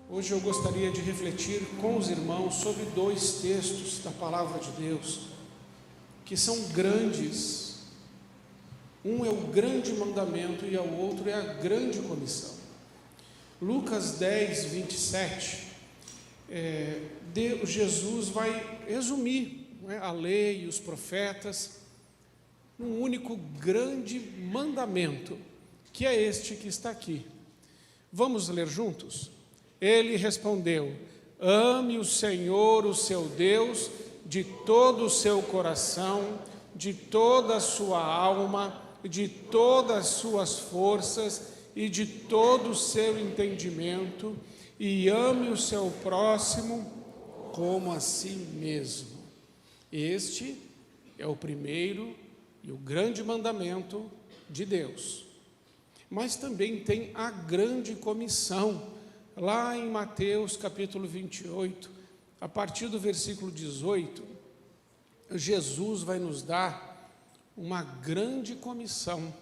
Hoje eu gostaria de refletir com os irmãos sobre dois textos da Palavra de Deus, que são grandes. Um é o grande mandamento e o outro é a grande comissão. Lucas 10, 27, Jesus vai resumir a lei e os profetas num único grande mandamento, que é este que está aqui. Vamos ler juntos? Ele respondeu: ame o Senhor, o seu Deus, de todo o seu coração, de toda a sua alma, de todas as suas forças e de todo o seu entendimento, e ame o seu próximo como a si mesmo. Este é o primeiro e o grande mandamento de Deus. Mas também tem a grande comissão. Lá em Mateus capítulo 28, a partir do versículo 18, Jesus vai nos dar uma grande comissão,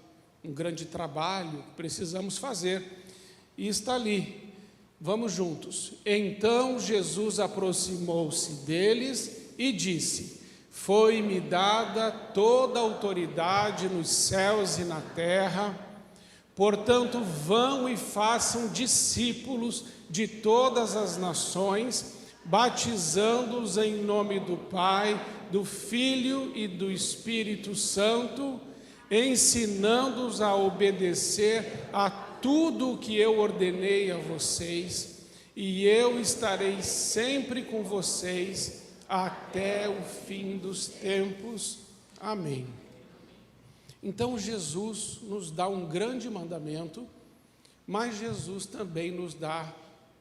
um grande trabalho que precisamos fazer, e está ali. Vamos juntos. Então Jesus aproximou-se deles e disse: foi-me dada toda a autoridade nos céus e na terra. Portanto, vão e façam discípulos de todas as nações, batizando-os em nome do Pai, do Filho e do Espírito Santo, ensinando-os a obedecer a tudo o que eu ordenei a vocês, e eu estarei sempre com vocês até o fim dos tempos. Amém. Então Jesus nos dá um grande mandamento, mas Jesus também nos dá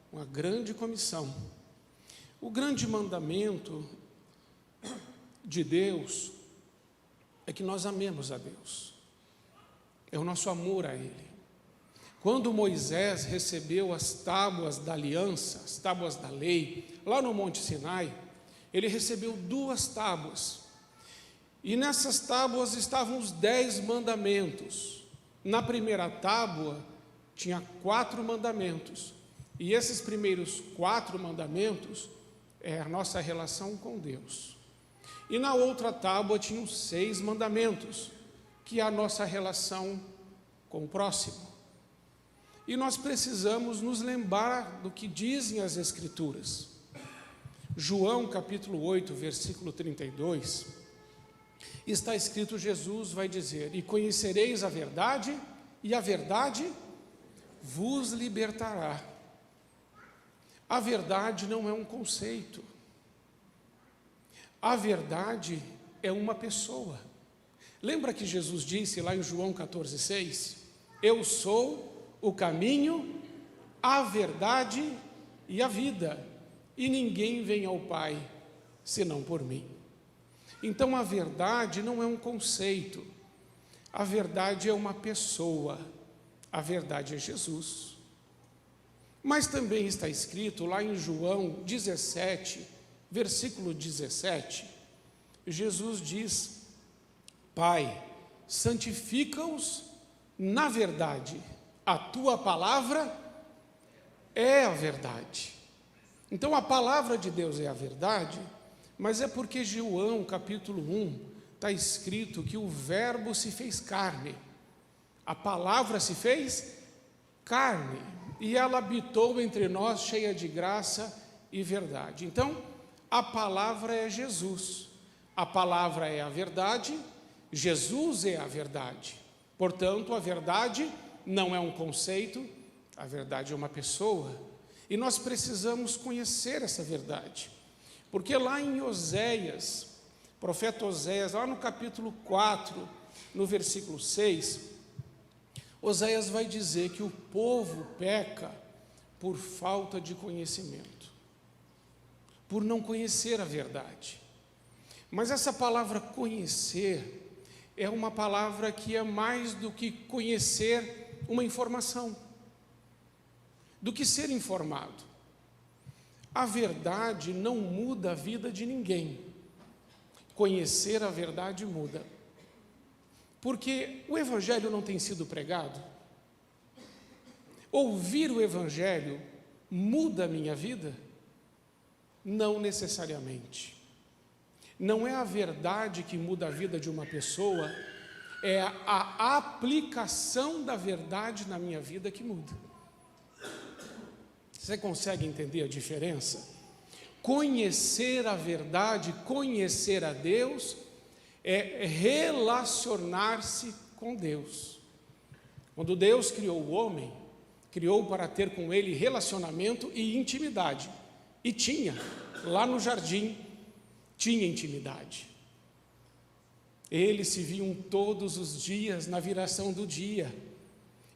uma grande comissão. O grande mandamento de Deus é que nós amemos a Deus, é o nosso amor a Ele. Quando Moisés recebeu as tábuas da aliança, as tábuas da lei, lá no Monte Sinai, ele recebeu 2 tábuas. E nessas tábuas estavam os 10 mandamentos. Na primeira tábua tinha 4 mandamentos. E esses primeiros 4 mandamentos é a nossa relação com Deus. E na outra tábua tinham 6 mandamentos, que é a nossa relação com o próximo. E nós precisamos nos lembrar do que dizem as Escrituras. João capítulo 8, versículo 32, está escrito, Jesus vai dizer: e conhecereis a verdade, e a verdade vos libertará. A verdade não é um conceito. A verdade é uma pessoa. Lembra que Jesus disse lá em João 14,6? Eu sou o caminho, a verdade e a vida, e ninguém vem ao Pai senão por mim. Então a verdade não é um conceito, a verdade é uma pessoa, a verdade é Jesus. Mas também está escrito lá em João 17, versículo 17, Jesus diz: Pai, santifica-os na verdade, a tua palavra é a verdade. Então a palavra de Deus é a verdade, mas é porque João capítulo 1 está escrito que o verbo se fez carne, a palavra se fez carne, e ela habitou entre nós cheia de graça e verdade. Então a palavra é Jesus, a palavra é a verdade, Jesus é a verdade. Portanto, a verdade não é um conceito, a verdade é uma pessoa, e nós precisamos conhecer essa verdade. Porque lá em Oséias, profeta Oséias, lá no capítulo 4, no versículo 6, Oséias vai dizer que o povo peca por falta de conhecimento, por não conhecer a verdade. Mas essa palavra conhecer é uma palavra que é mais do que conhecer uma informação, do que ser informado. A verdade não muda a vida de ninguém. Conhecer a verdade muda. Porque o Evangelho não tem sido pregado. Ouvir o Evangelho muda a minha vida? Não necessariamente. Não é a verdade que muda a vida de uma pessoa, é a aplicação da verdade na minha vida que muda. Você consegue entender a diferença? Conhecer a verdade, conhecer a Deus, é relacionar-se com Deus. Quando Deus criou o homem, criou para ter com ele relacionamento e intimidade. E tinha, lá no jardim, tinha intimidade. Eles se viam todos os dias na viração do dia.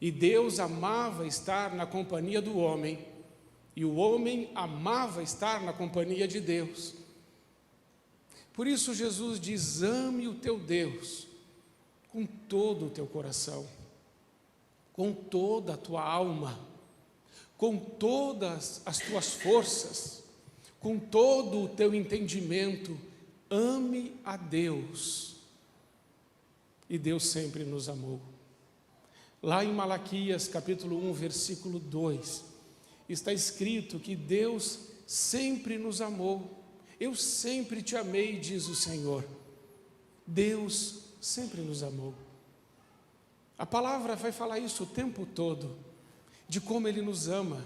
E Deus amava estar na companhia do homem. E o homem amava estar na companhia de Deus. Por isso Jesus diz: ame o teu Deus com todo o teu coração, com toda a tua alma, com todas as tuas forças, com todo o teu entendimento. Ame a Deus. E Deus sempre nos amou. Lá em Malaquias capítulo 1, versículo 2, está escrito que Deus sempre nos amou. Eu sempre te amei, diz o Senhor. Deus sempre nos amou. A palavra vai falar isso o tempo todo, de como Ele nos ama.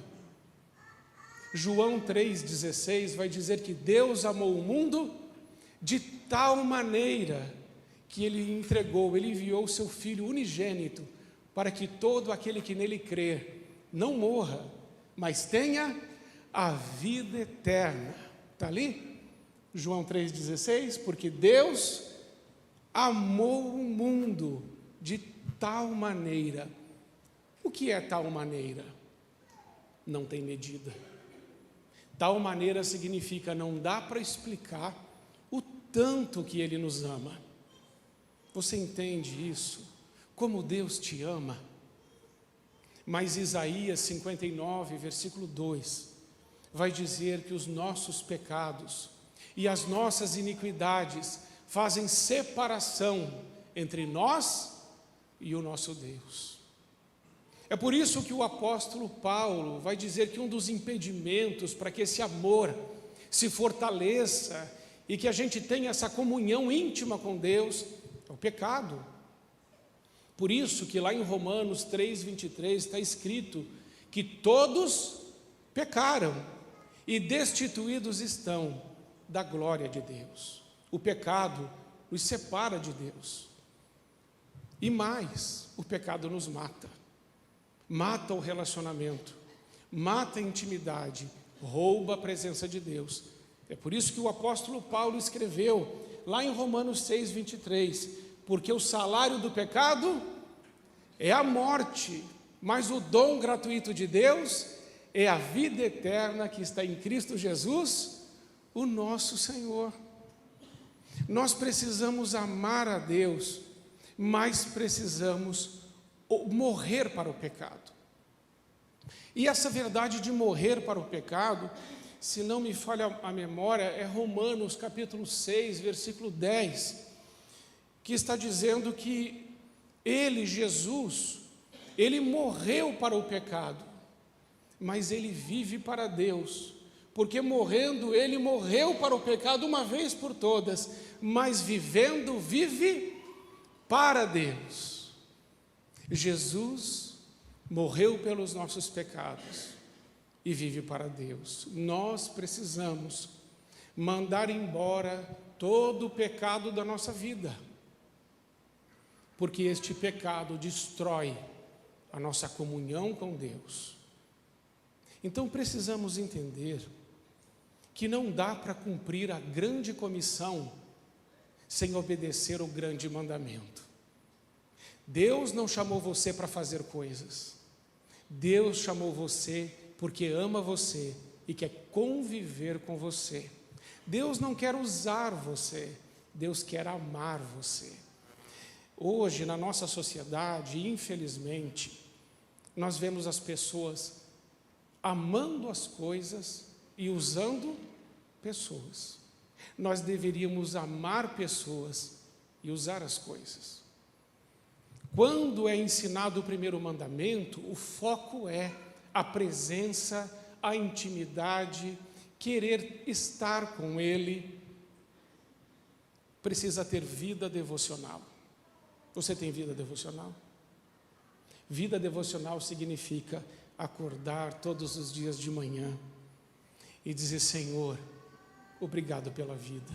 João 3,16 vai dizer que Deus amou o mundo de tal maneira que Ele entregou, Ele enviou o seu Filho unigênito, para que todo aquele que nele crer não morra, mas tenha a vida eterna. Está ali? João 3,16, porque Deus amou o mundo de tal maneira. O que é tal maneira? Não tem medida. Tal maneira significa não dá para explicar o tanto que Ele nos ama. Você entende isso? Como Deus te ama? Mas Isaías 59, versículo 2, vai dizer que os nossos pecados e as nossas iniquidades fazem separação entre nós e o nosso Deus. É por isso que o apóstolo Paulo vai dizer que um dos impedimentos para que esse amor se fortaleça e que a gente tenha essa comunhão íntima com Deus é o pecado. Por isso que lá em Romanos 3,23 está escrito que todos pecaram e destituídos estão da glória de Deus. O pecado nos separa de Deus. E mais, o pecado nos mata. Mata o relacionamento, mata a intimidade, rouba a presença de Deus. É por isso que o apóstolo Paulo escreveu lá em Romanos 6,23, porque o salário do pecado é a morte, mas o dom gratuito de Deus é a vida eterna que está em Cristo Jesus, o nosso Senhor. Nós precisamos amar a Deus, mas precisamos morrer para o pecado. E essa verdade de morrer para o pecado, se não me falha a memória, é Romanos capítulo 6, versículo 10, que está dizendo que Ele, Jesus, Ele morreu para o pecado, mas Ele vive para Deus, porque morrendo, Ele morreu para o pecado uma vez por todas, mas vivendo, vive para Deus. Jesus morreu pelos nossos pecados e vive para Deus. Nós precisamos mandar embora todo o pecado da nossa vida, porque este pecado destrói a nossa comunhão com Deus. Então precisamos entender que não dá para cumprir a grande comissão sem obedecer o grande mandamento. Deus não chamou você para fazer coisas. Deus chamou você porque ama você e quer conviver com você. Deus não quer usar você, Deus quer amar você. Hoje, na nossa sociedade, infelizmente, nós vemos as pessoas amando as coisas e usando pessoas. Nós deveríamos amar pessoas e usar as coisas. Quando é ensinado o primeiro mandamento, o foco é a presença, a intimidade, querer estar com Ele, precisa ter vida devocional. Você tem vida devocional? Vida devocional significa acordar todos os dias de manhã e dizer: Senhor, obrigado pela vida,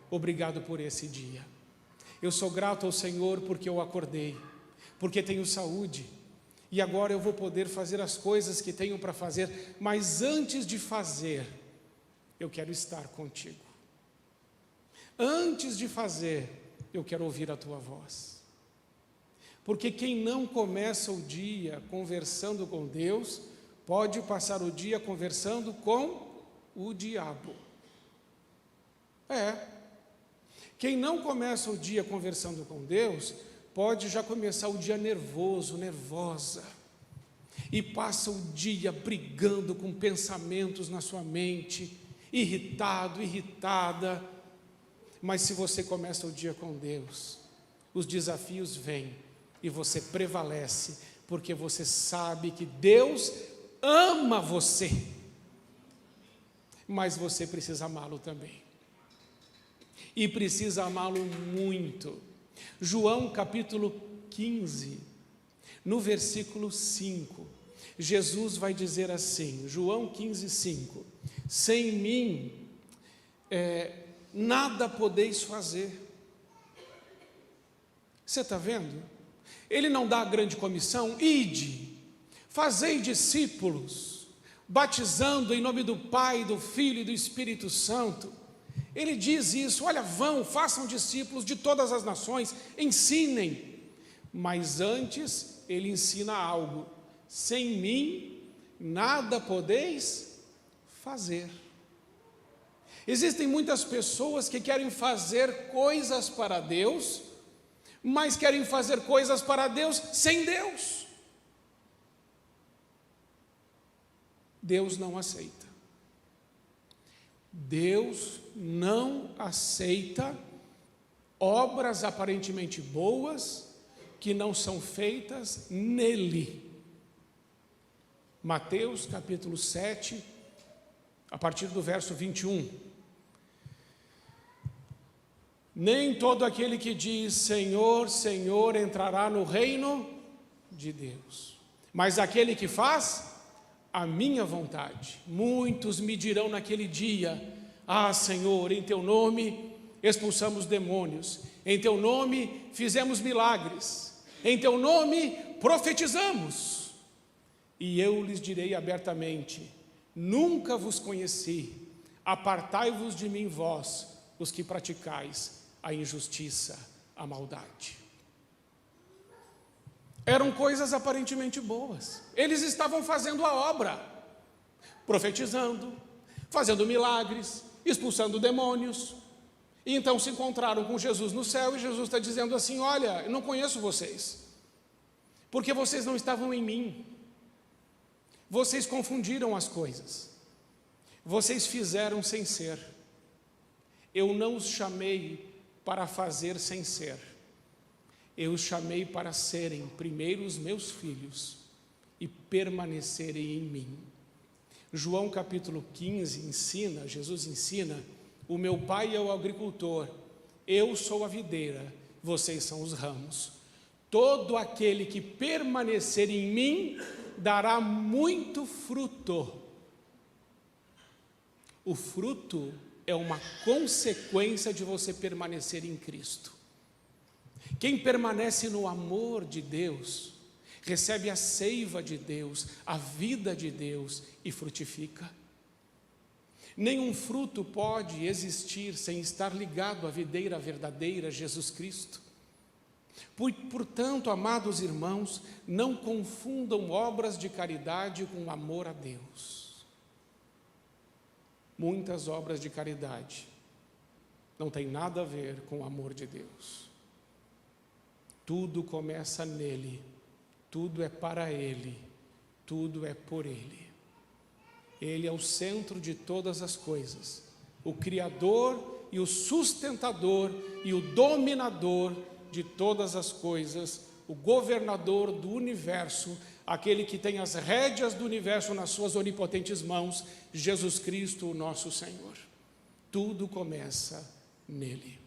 obrigado por esse dia. Eu sou grato ao Senhor porque eu acordei, porque tenho saúde, e agora eu vou poder fazer as coisas que tenho para fazer, mas antes de fazer, eu quero estar contigo. Antes de fazer, eu quero ouvir a tua voz. Porque quem não começa o dia conversando com Deus, pode passar o dia conversando com o diabo. Quem não começa o dia conversando com Deus, pode já começar o dia nervoso, nervosa, e passa o dia brigando com pensamentos na sua mente, irritado, irritada. Mas se você começa o dia com Deus, os desafios vêm e você prevalece, porque você sabe que Deus ama você, mas você precisa amá-lo também, e precisa amá-lo muito. João capítulo 15, no versículo 5, Jesus vai dizer assim, João 15, 5, sem mim nada podeis fazer. Você está vendo? Ele não dá a grande comissão: ide, fazei discípulos, batizando em nome do Pai, do Filho e do Espírito Santo. Ele diz isso: olha, vão, façam discípulos de todas as nações, ensinem. Mas antes, ele ensina algo: sem mim, nada podeis fazer. Existem muitas pessoas que querem fazer coisas para Deus, mas querem fazer coisas para Deus sem Deus. Deus não aceita. Deus não aceita obras aparentemente boas que não são feitas nele. Mateus capítulo 7, a partir do verso 21. Nem todo aquele que diz Senhor, Senhor entrará no reino de Deus, mas aquele que faz a minha vontade. Muitos me dirão naquele dia: ah, Senhor, em teu nome expulsamos demônios, em teu nome fizemos milagres, em teu nome profetizamos. E eu lhes direi abertamente: nunca vos conheci, apartai-vos de mim, vós, os que praticais a injustiça, a maldade. Eram coisas aparentemente boas. Eles estavam fazendo a obra, profetizando, fazendo milagres, expulsando demônios. E então se encontraram com Jesus no céu, e Jesus está dizendo assim: olha, eu não conheço vocês, porque vocês não estavam em mim. Vocês confundiram as coisas. Vocês fizeram sem ser. Eu não os chamei para fazer sem ser. Eu os chamei para serem primeiro os meus filhos e permanecerem em mim. João capítulo 15 ensina, Jesus ensina: o meu pai é o agricultor, eu sou a videira, vocês são os ramos. Todo aquele que permanecer em mim dará muito fruto. O fruto é uma consequência de você permanecer em Cristo. Quem permanece no amor de Deus, recebe a seiva de Deus, a vida de Deus e frutifica. Nenhum fruto pode existir sem estar ligado à videira verdadeira, Jesus Cristo. Portanto, amados irmãos, não confundam obras de caridade com amor a Deus. Muitas obras de caridade não têm nada a ver com o amor de Deus. Tudo começa nele, tudo é para ele, tudo é por ele. Ele é o centro de todas as coisas, o Criador e o sustentador e o dominador de todas as coisas, o governador do universo, aquele que tem as rédeas do universo nas suas onipotentes mãos, Jesus Cristo, o nosso Senhor. Tudo começa nele.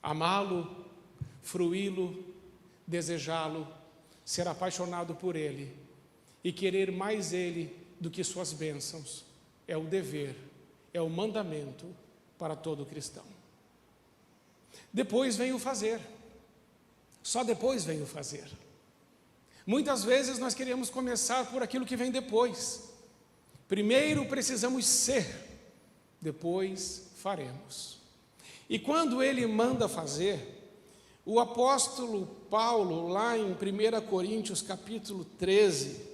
Amá-lo, fruí-lo, desejá-lo, ser apaixonado por ele e querer mais ele do que suas bênçãos é o dever, é o mandamento para todo cristão. Depois vem o fazer. Só depois vem o fazer. Muitas vezes nós queremos começar por aquilo que vem depois. Primeiro precisamos ser, depois faremos. E quando ele manda fazer, o apóstolo Paulo, lá em 1 Coríntios capítulo 13,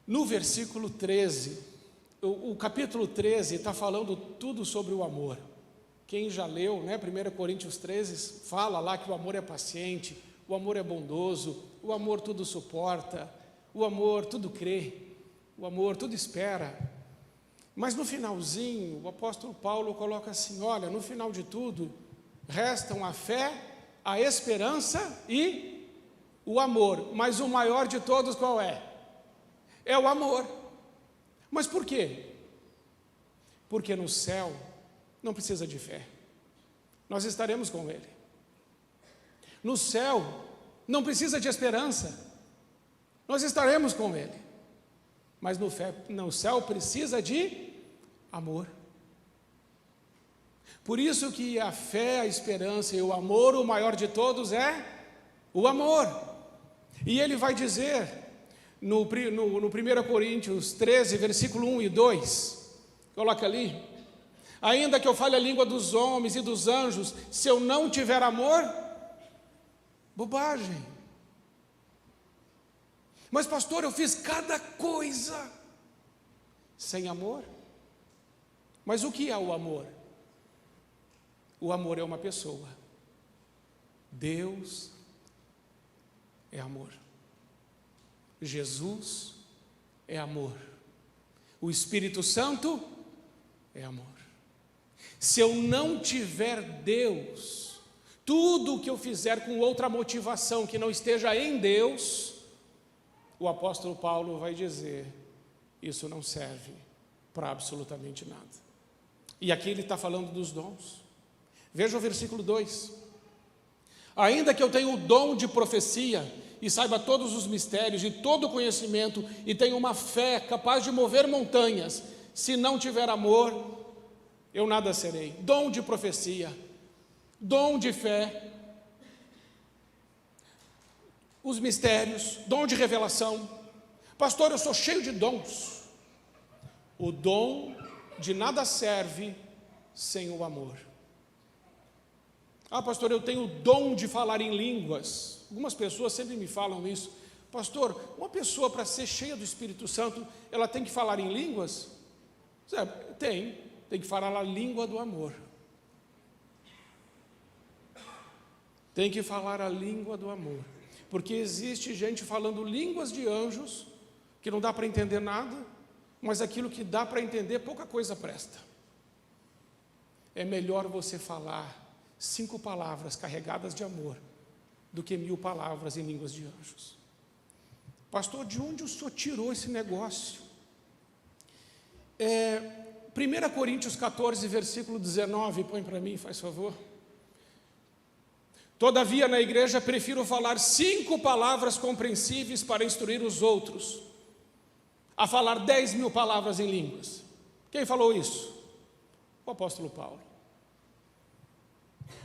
no versículo 13, o capítulo 13 está falando tudo sobre o amor. Quem já leu, 1 Coríntios 13, fala lá que o amor é paciente, o amor é bondoso, o amor tudo suporta, o amor tudo crê, o amor tudo espera. Mas no finalzinho, o apóstolo Paulo coloca assim, olha, no final de tudo, restam a fé, a esperança e o amor. Mas o maior de todos qual é? É o amor. Mas por quê? Porque no céu não precisa de fé. Nós estaremos com ele. No céu não precisa de esperança. Nós estaremos com ele. Mas no céu precisa de amor. Por isso que a fé, a esperança e o amor, o maior de todos é o amor. E ele vai dizer no 1 Coríntios 13, versículo 1 e 2, coloca ali: ainda que eu fale a língua dos homens e dos anjos, se eu não tiver amor, bobagem. Mas pastor, eu fiz cada coisa sem amor. Mas o que é o amor? O amor é uma pessoa. Deus é amor. Jesus é amor. O Espírito Santo é amor. Se eu não tiver Deus, tudo o que eu fizer com outra motivação que não esteja em Deus, o apóstolo Paulo vai dizer, isso não serve para absolutamente nada. E aqui ele está falando dos dons. Veja o versículo 2. Ainda que eu tenha o dom de profecia e saiba todos os mistérios e todo o conhecimento e tenha uma fé capaz de mover montanhas, se não tiver amor, eu nada serei. Dom de profecia, dom de fé, os mistérios, dom de revelação. Pastor, eu sou cheio de dons. O dom de nada serve sem o amor. Ah, pastor, eu tenho o dom de falar em línguas. Algumas pessoas sempre me falam isso. Pastor, uma pessoa para ser cheia do Espírito Santo, ela tem que falar em línguas? Tem que falar a língua do amor. Tem que falar a língua do amor. Porque existe gente falando línguas de anjos, que não dá para entender nada, mas aquilo que dá para entender, pouca coisa presta. É melhor você falar 5 palavras carregadas de amor do que 1000 palavras em línguas de anjos. Pastor, de onde o senhor tirou esse negócio? 1 Coríntios 14, versículo 19, põe para mim, faz favor. Todavia, na igreja, prefiro falar 5 palavras compreensíveis para instruir os outros, a falar 10.000 palavras em línguas. Quem falou isso? O apóstolo Paulo.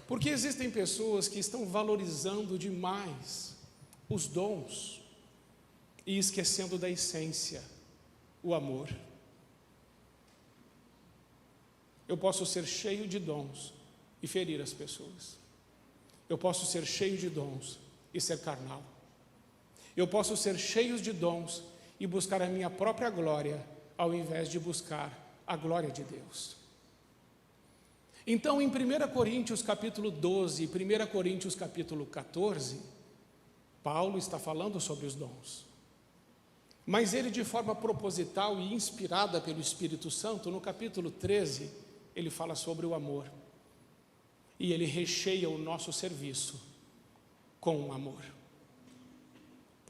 Porque existem pessoas que estão valorizando demais os dons e esquecendo da essência, o amor. Eu posso ser cheio de dons e ferir as pessoas. Eu posso ser cheio de dons e ser carnal. Eu posso ser cheio de dons e buscar a minha própria glória, ao invés de buscar a glória de Deus. Então, em 1 Coríntios capítulo 12 e 1 Coríntios capítulo 14, Paulo está falando sobre os dons. Mas ele, de forma proposital e inspirada pelo Espírito Santo, no capítulo 13, ele fala sobre o amor. E ele recheia o nosso serviço com o amor.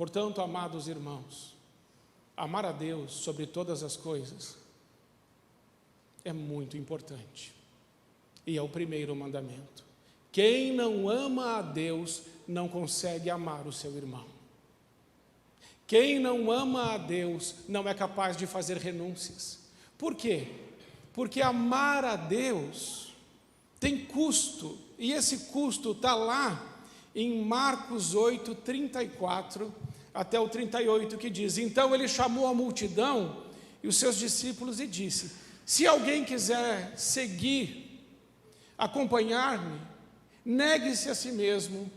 Portanto, amados irmãos, amar a Deus sobre todas as coisas é muito importante. E é o primeiro mandamento. Quem não ama a Deus não consegue amar o seu irmão. Quem não ama a Deus não é capaz de fazer renúncias. Por quê? Porque amar a Deus tem custo. E esse custo está lá em Marcos 8, 34 até o 38, que diz: então ele chamou a multidão e os seus discípulos e disse: se alguém quiser seguir, acompanhar-me, negue-se a si mesmo,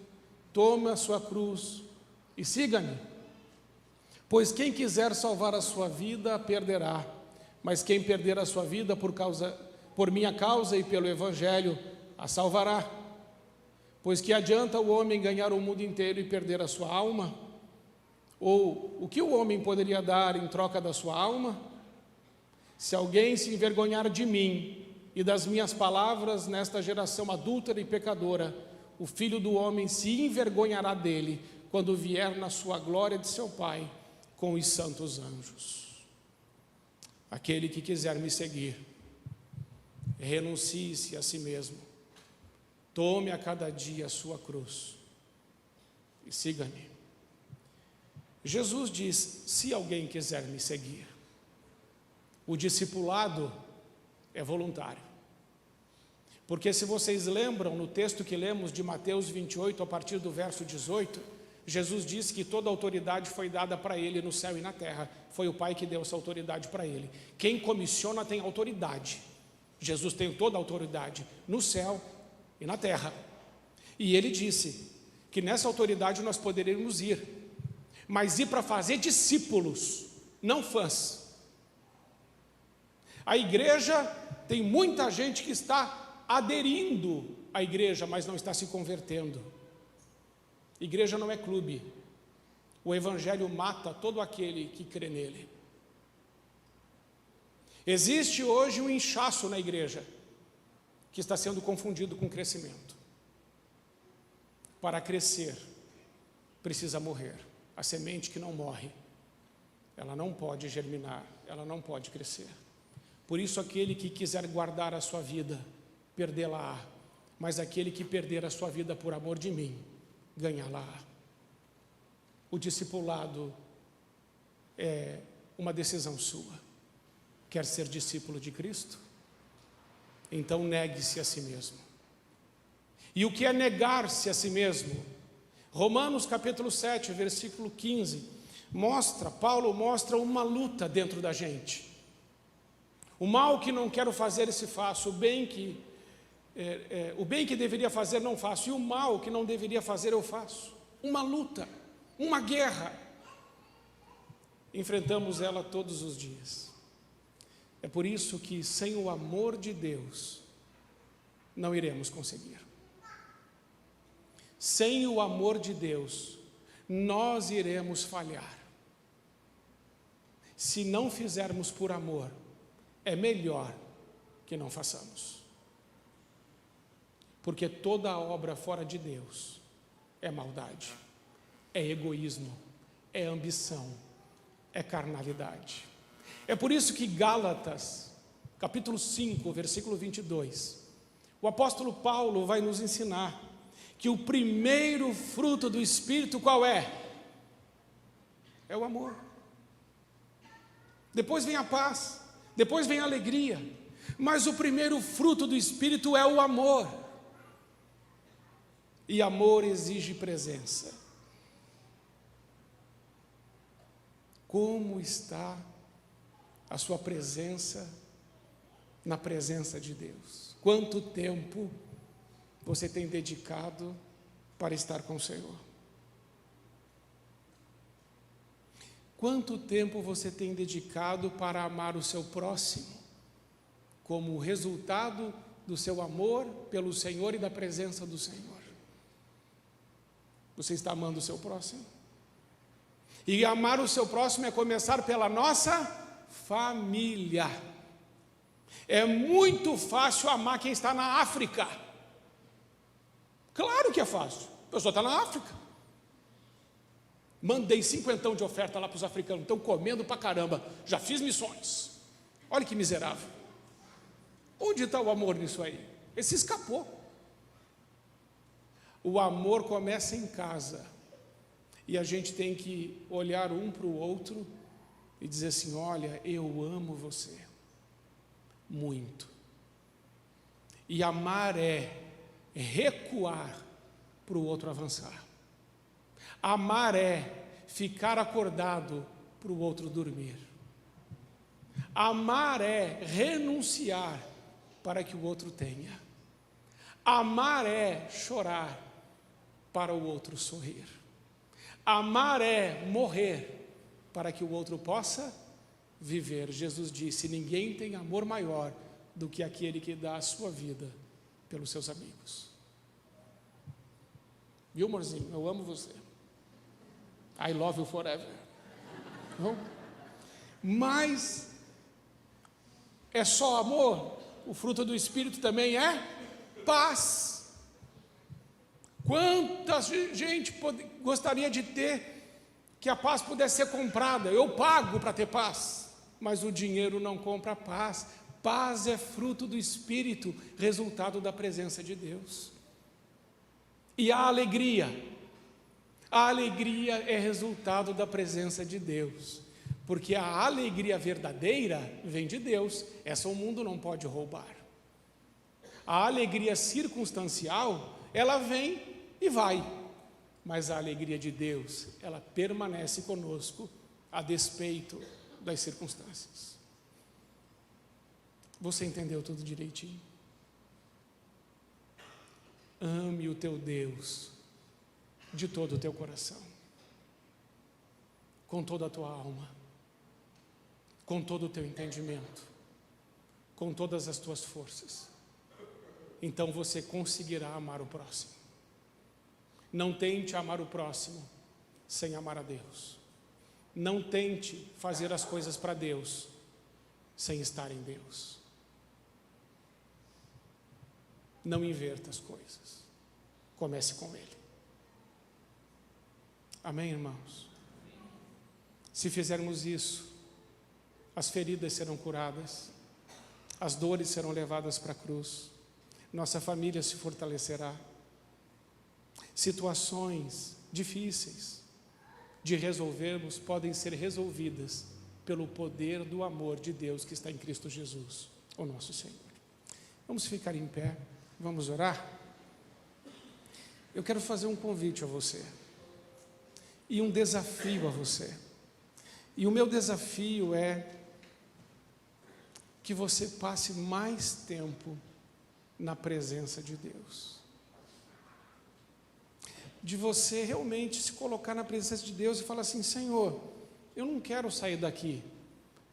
tome a sua cruz e siga-me. Pois quem quiser salvar a sua vida, a perderá, mas quem perder a sua vida por minha causa e pelo Evangelho, a salvará. Pois que adianta o homem ganhar o mundo inteiro e perder a sua alma? Ou o que o homem poderia dar em troca da sua alma? Se alguém se envergonhar de mim e das minhas palavras nesta geração adúltera e pecadora, o Filho do Homem se envergonhará dele quando vier na sua glória de seu Pai com os santos anjos. Aquele que quiser me seguir, renuncie-se a si mesmo, tome a cada dia a sua cruz e siga-me. Jesus diz: se alguém quiser me seguir. O discipulado é voluntário. Porque se vocês lembram, no texto que lemos de Mateus 28, a partir do verso 18, Jesus disse que toda autoridade foi dada para ele no céu e na terra. Foi o Pai que deu essa autoridade para ele. Quem comissiona tem autoridade. Jesus tem toda a autoridade no céu e na terra. E ele disse que nessa autoridade nós poderíamos ir, mas ir para fazer discípulos, não fãs. A igreja, tem muita gente que está aderindo à igreja, mas não está se convertendo. Igreja não é clube. O Evangelho mata todo aquele que crê nele. Existe hoje um inchaço na igreja, que está sendo confundido com crescimento. Para crescer, precisa morrer. A semente que não morre, ela não pode germinar, ela não pode crescer. Por isso, aquele que quiser guardar a sua vida, perdê-la-á. Mas aquele que perder a sua vida por amor de mim, ganhá-la-á. O discipulado é uma decisão sua. Quer ser discípulo de Cristo? Então negue-se a si mesmo. E o que é negar-se a si mesmo? Romanos capítulo 7, versículo 15, Paulo mostra uma luta dentro da gente. O mal que não quero fazer, esse faço. O bem que deveria fazer, não faço. E o mal que não deveria fazer, eu faço. Uma luta, uma guerra. Enfrentamos ela todos os dias. É por isso que sem o amor de Deus, não iremos conseguir. Sem o amor de Deus, nós iremos falhar. Se não fizermos por amor, é melhor que não façamos. Porque toda obra fora de Deus é maldade, é egoísmo, é ambição, é carnalidade. É por isso que Gálatas, capítulo 5, versículo 22, o apóstolo Paulo vai nos ensinar que o primeiro fruto do Espírito qual é? É o amor. Depois vem a paz, depois vem a alegria, mas o primeiro fruto do Espírito é o amor. E amor exige presença. Como está a sua presença na presença de Deus? Quanto tempo você tem dedicado para estar com o Senhor? Quanto tempo você tem dedicado para amar o seu próximo, como resultado do seu amor pelo Senhor e da presença do Senhor? Você está amando o seu próximo? E amar o seu próximo é começar pela nossa família. É muito fácil amar quem está na África. Claro que é fácil. A pessoa está na África. Mandei 50 de oferta lá para os africanos, estão comendo pra caramba, já fiz missões. Olha que miserável. Onde está o amor nisso aí? Ele se escapou. O amor começa em casa, e a gente tem que olhar um para o outro e dizer assim: olha, eu amo você muito. E amar é recuar para o outro avançar. Amar é ficar acordado para o outro dormir. Amar é renunciar para que o outro tenha. Amar é chorar para o outro sorrir. Amar é morrer para que o outro possa viver. Jesus disse: ninguém tem amor maior do que aquele que dá a sua vida pelos seus amigos. Viu, amorzinho? Eu amo você. I love you forever. Não? Mas é só amor? O fruto do Espírito também é paz. Quanta gente gostaria de ter, que a paz pudesse ser comprada. Eu pago para ter paz, mas o dinheiro não compra paz. Paz é fruto do Espírito, resultado da presença de Deus. E a alegria é resultado da presença de Deus, porque a alegria verdadeira vem de Deus. Essa o mundo não pode roubar. A alegria circunstancial, ela vem e vai, mas a alegria de Deus, ela permanece conosco a despeito das circunstâncias. Você entendeu tudo direitinho? Ame o teu Deus de todo o teu coração, com toda a tua alma, com todo o teu entendimento, com todas as tuas forças. Então você conseguirá amar o próximo. Não tente amar o próximo sem amar a Deus. Não tente fazer as coisas para Deus sem estar em Deus. Não inverta as coisas. Comece com Ele. Amém, irmãos? Se fizermos isso, as feridas serão curadas, as dores serão levadas para a cruz, nossa família se fortalecerá. Situações difíceis de resolvermos podem ser resolvidas pelo poder do amor de Deus que está em Cristo Jesus, o nosso Senhor. Vamos ficar em pé, vamos orar? Eu quero fazer um convite a você e um desafio a você. E o meu desafio é que você passe mais tempo na presença de Deus. De você realmente se colocar na presença de Deus e falar assim: Senhor, eu não quero sair daqui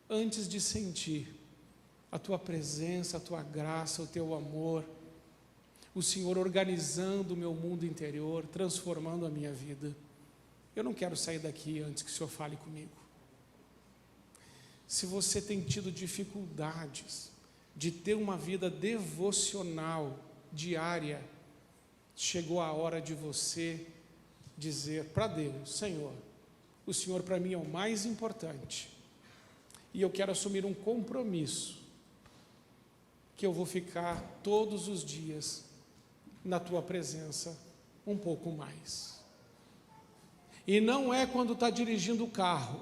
antes de sentir a Tua presença, a Tua graça, o Teu amor, o Senhor organizando o meu mundo interior, transformando a minha vida. Eu não quero sair daqui antes que o Senhor fale comigo. Se você tem tido dificuldades de ter uma vida devocional diária, chegou a hora de você dizer para Deus: Senhor, o Senhor para mim é o mais importante, e eu quero assumir um compromisso, que eu vou ficar todos os dias na Tua presença um pouco mais. E não é quando está dirigindo o carro,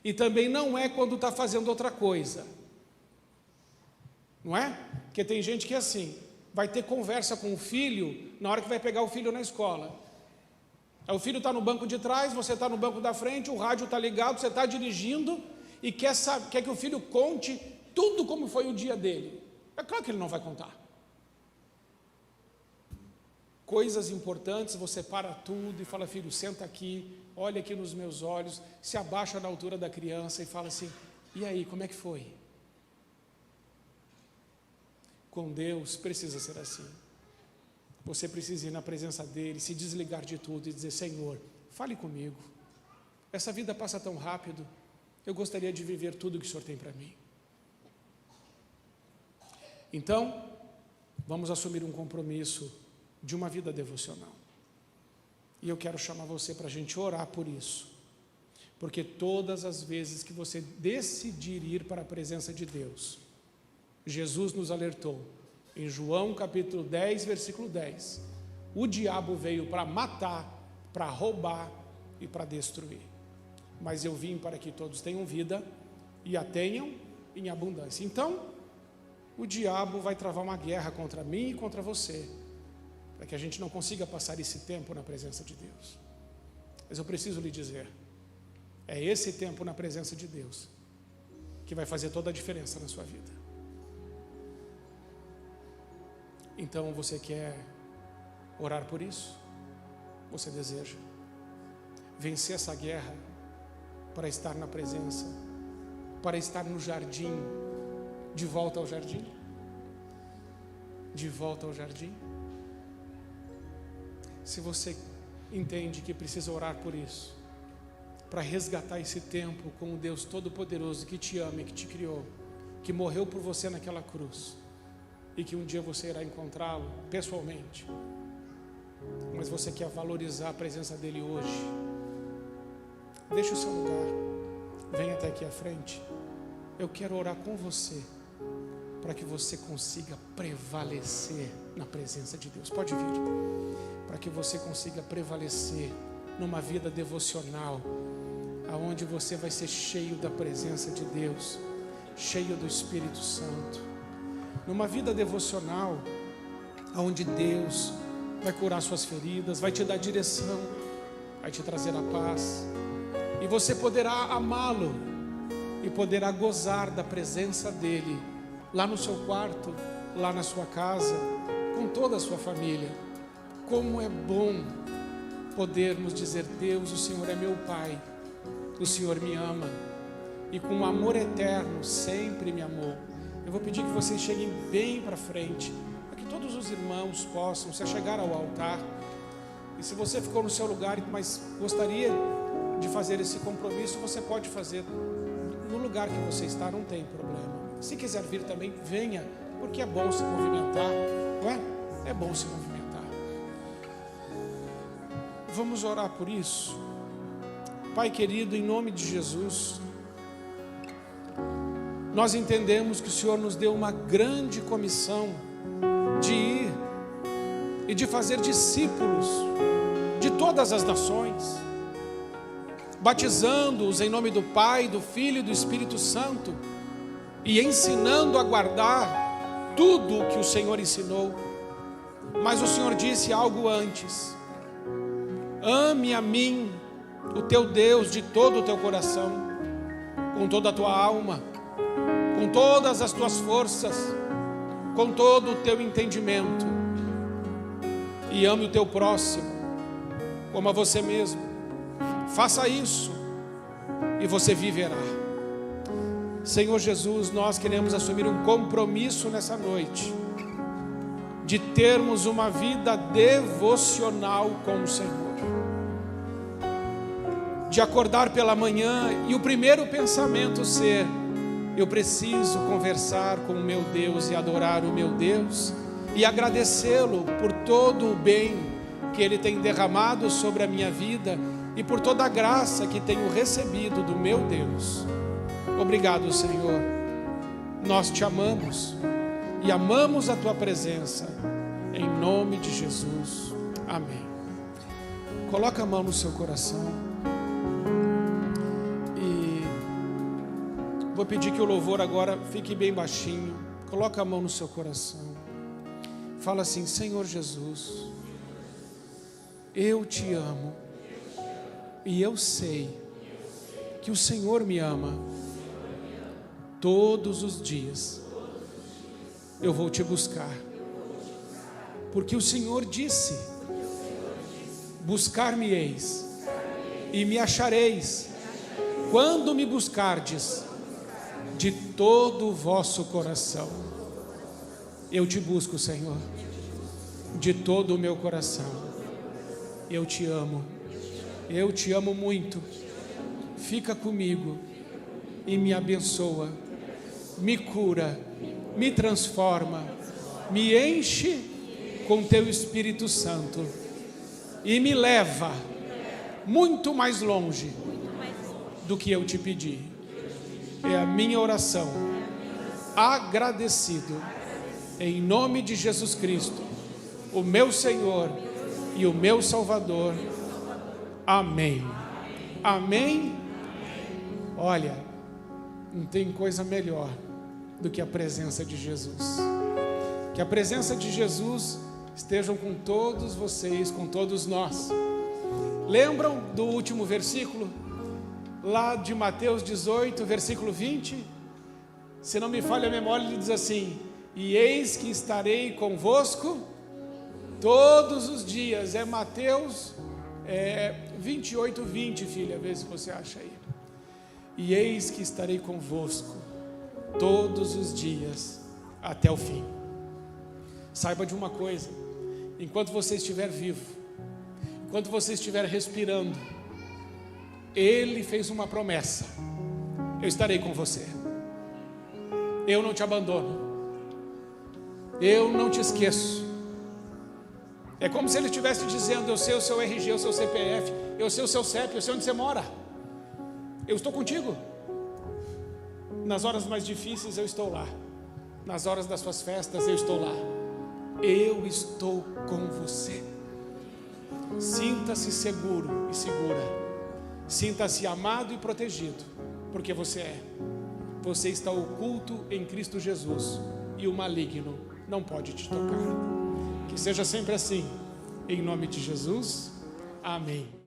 e também não é quando está fazendo outra coisa, não é? Porque tem gente que é assim, vai ter conversa com o filho na hora que vai pegar o filho na escola. Aí o filho está no banco de trás, você está no banco da frente, o rádio está ligado, você está dirigindo e quer que o filho conte tudo como foi o dia dele. É claro que ele não vai contar. Coisas importantes, você para tudo e fala: filho, senta aqui, olha aqui nos meus olhos, se abaixa na altura da criança e fala assim: e aí, como é que foi? Com Deus precisa ser assim. Você precisa ir na presença dEle, se desligar de tudo e dizer: Senhor, fale comigo. Essa vida passa tão rápido, eu gostaria de viver tudo que o Senhor tem para mim. Então, vamos assumir um compromisso de uma vida devocional. E eu quero chamar você para a gente orar por isso. Porque todas as vezes que você decidir ir para a presença de Deus, Jesus nos alertou, em João capítulo 10, versículo 10, o diabo veio para matar, para roubar e para destruir. Mas eu vim para que todos tenham vida e a tenham em abundância. Então, o diabo vai travar uma guerra contra mim e contra você, para que a gente não consiga passar esse tempo na presença de Deus. Mas eu preciso lhe dizer, é esse tempo na presença de Deus que vai fazer toda a diferença na sua vida. Então você quer orar por isso? Você deseja vencer essa guerra para estar na presença, para estar no jardim, de volta ao jardim? De volta ao jardim? Se você entende que precisa orar por isso, para resgatar esse tempo com o Deus Todo-Poderoso que te ama e que te criou, que morreu por você naquela cruz, e que um dia você irá encontrá-lo pessoalmente, mas você quer valorizar a presença dele hoje, deixe o seu lugar, venha até aqui à frente. Eu quero orar com você, para que você consiga prevalecer na presença de Deus. Pode vir, para que você consiga prevalecer numa vida devocional, aonde você vai ser cheio da presença de Deus, cheio do Espírito Santo, numa vida devocional, aonde Deus vai curar suas feridas, vai te dar direção, vai te trazer a paz, e você poderá amá-lo, e poderá gozar da presença dele, lá no seu quarto, lá na sua casa, com toda a sua família. Como é bom podermos dizer: Deus, o Senhor é meu Pai, o Senhor me ama, e com amor eterno sempre me amou. Eu vou pedir que vocês cheguem bem para frente, para que todos os irmãos possam se achegar ao altar. E se você ficou no seu lugar, mas gostaria de fazer esse compromisso, você pode fazer no lugar que você está, não tem problema. Se quiser vir também, venha, porque é bom se movimentar, não é? É bom se movimentar. Vamos orar por isso. Pai querido, em nome de Jesus, nós entendemos que o Senhor nos deu uma grande comissão de ir e de fazer discípulos de todas as nações, batizando-os em nome do Pai, do Filho e do Espírito Santo, e ensinando a guardar tudo o que o Senhor ensinou. Mas o Senhor disse algo antes: ame a mim, o teu Deus, de todo o teu coração, com toda a tua alma, com todas as tuas forças, com todo o teu entendimento, e ame o teu próximo como a você mesmo. Faça isso e você viverá. Senhor Jesus, nós queremos assumir um compromisso nessa noite, de termos uma vida devocional com o Senhor, de acordar pela manhã e o primeiro pensamento ser: eu preciso conversar com o meu Deus e adorar o meu Deus e agradecê-lo por todo o bem que Ele tem derramado sobre a minha vida e por toda a graça que tenho recebido do meu Deus. Obrigado, Senhor. Nós te amamos e amamos a tua presença, em nome de Jesus. Amém. Coloca a mão no seu coração e vou pedir que o louvor agora fique bem baixinho. Coloca a mão no seu coração. Fala assim: Senhor Jesus, eu te amo e eu sei que o Senhor me ama. Todos os dias eu vou te buscar, porque o Senhor disse: buscar-me-eis e me achareis, quando me buscardes de todo o vosso coração. Eu te busco, Senhor, de todo o meu coração. Eu te amo muito. Fica comigo e me abençoa, me cura, me transforma, me enche com teu Espírito Santo, e me leva muito mais longe do que eu te pedi. É a minha oração, agradecido, em nome de Jesus Cristo, o meu Senhor e o meu Salvador. Amém. Amém. Olha, não tem coisa melhor do que a presença de Jesus. Que a presença de Jesus esteja com todos vocês, com todos nós. Lembram do último versículo? Lá de Mateus 18, versículo 20? Se não me falha a memória, ele diz assim: e eis que estarei convosco todos os dias. É Mateus 28, 20, filha, vê se você acha aí. E eis que estarei convosco todos os dias até o fim. Saiba de uma coisa: enquanto você estiver vivo, enquanto você estiver respirando, Ele fez uma promessa: eu estarei com você, eu não te abandono, eu não te esqueço. É como se Ele estivesse dizendo: eu sei o seu RG, o seu CPF, eu sei o seu CEP, eu sei onde você mora, eu estou contigo. Nas horas mais difíceis eu estou lá, nas horas das suas festas eu estou lá, eu estou com você. Sinta-se seguro e segura, sinta-se amado e protegido, porque você está oculto em Cristo Jesus, e o maligno não pode te tocar. Que seja sempre assim, em nome de Jesus, amém.